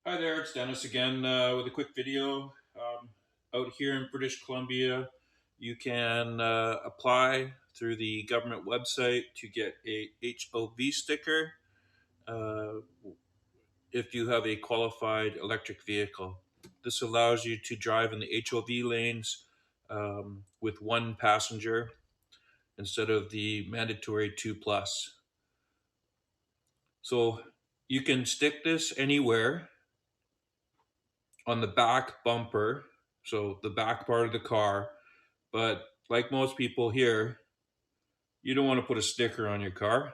Hi there, it's Dennis again with a quick video. Out here in British Columbia, you can apply through the government website to get a HOV sticker uh, if you have a qualified electric vehicle. This allows you to drive in the HOV lanes with one passenger instead of the mandatory 2+. So you can stick this anywhere on the back bumper, so the back part of the car. But like most people here, you don't want to put a sticker on your car.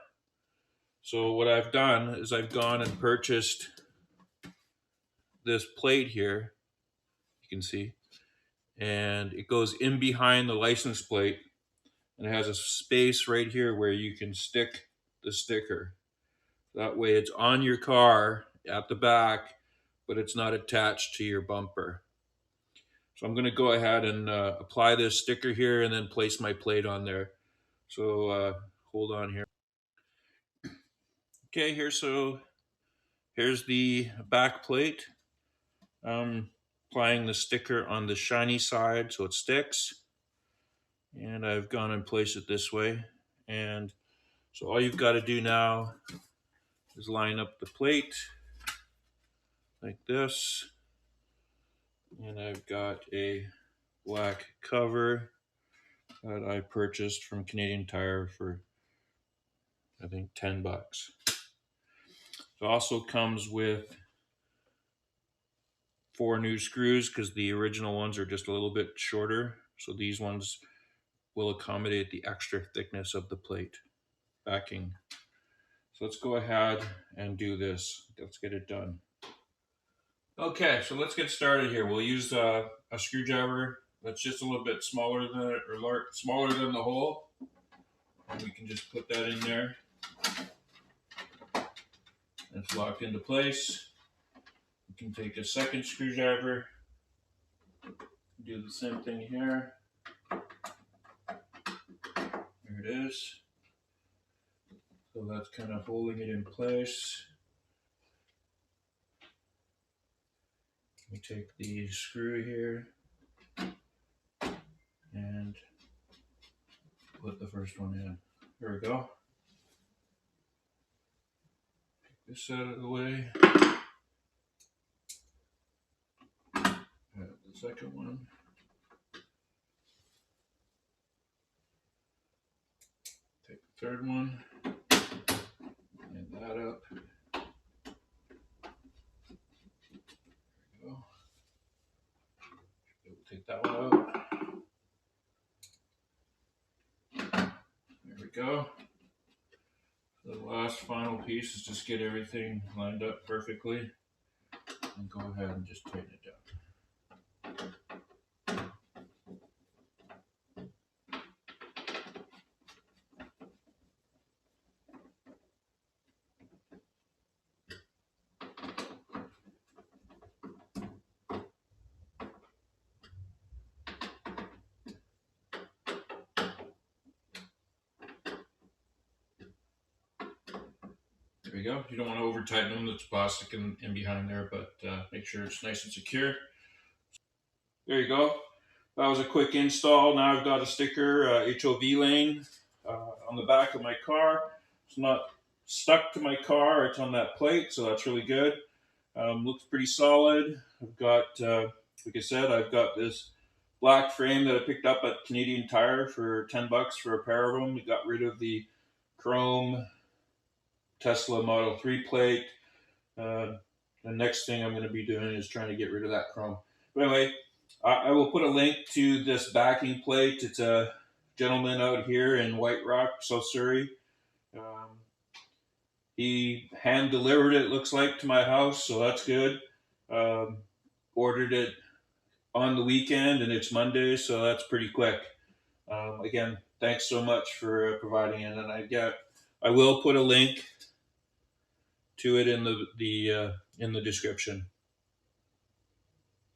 So what I've done is I've gone and purchased this plate here, you can see, and it goes in behind the license plate, and it has a space right here where you can stick the sticker. That way it's on your car at the back, but it's not attached to your bumper. So I'm going to go ahead and apply this sticker here and then place my plate on there. So hold on here. Okay, here's the back plate. I'm applying the sticker on the shiny side so it sticks. And I've gone and placed it this way. And so all you've got to do now is line up the plate like this. And I've got a black cover that I purchased from Canadian Tire for, I think, 10 bucks. It also comes with 4 new screws because the original ones are just a little bit shorter. So these ones will accommodate the extra thickness of the plate backing. So let's go ahead and do this. Let's get it done. Okay, so let's get started here. We'll use a screwdriver that's just a little bit smaller than smaller than the hole, and we can just put that in there. It's locked into place. We can take a second screwdriver, do the same thing here. There it is. So that's kind of holding it in place. We take the screw here and put the first one in. There we go. Take this out of the way. Add the second one. Take the third one. And that up. There we go. We'll take that one out. There we go. The last final piece is just get everything lined up perfectly and go ahead and just tighten it down. There we go. You don't want to over tighten them. There's plastic in behind there, but make sure it's nice and secure. There you go. That was a quick install. Now I've got a sticker, HOV lane, on the back of my car. It's not stuck to my car. It's on that plate, so that's really good. Looks pretty solid. I've got, like I said, I've got this black frame that I picked up at Canadian Tire for 10 bucks for a pair of them. We got rid of the chrome Tesla Model 3 plate. The next thing I'm going to be doing is trying to get rid of that chrome. But anyway, I will put a link to this backing plate. It's a gentleman out here in White Rock, South Surrey. He hand delivered it, looks like, to my house, so that's good. Ordered it on the weekend, and it's Monday, so that's pretty quick. Again, thanks so much for providing it, and I will put a link to it in the description.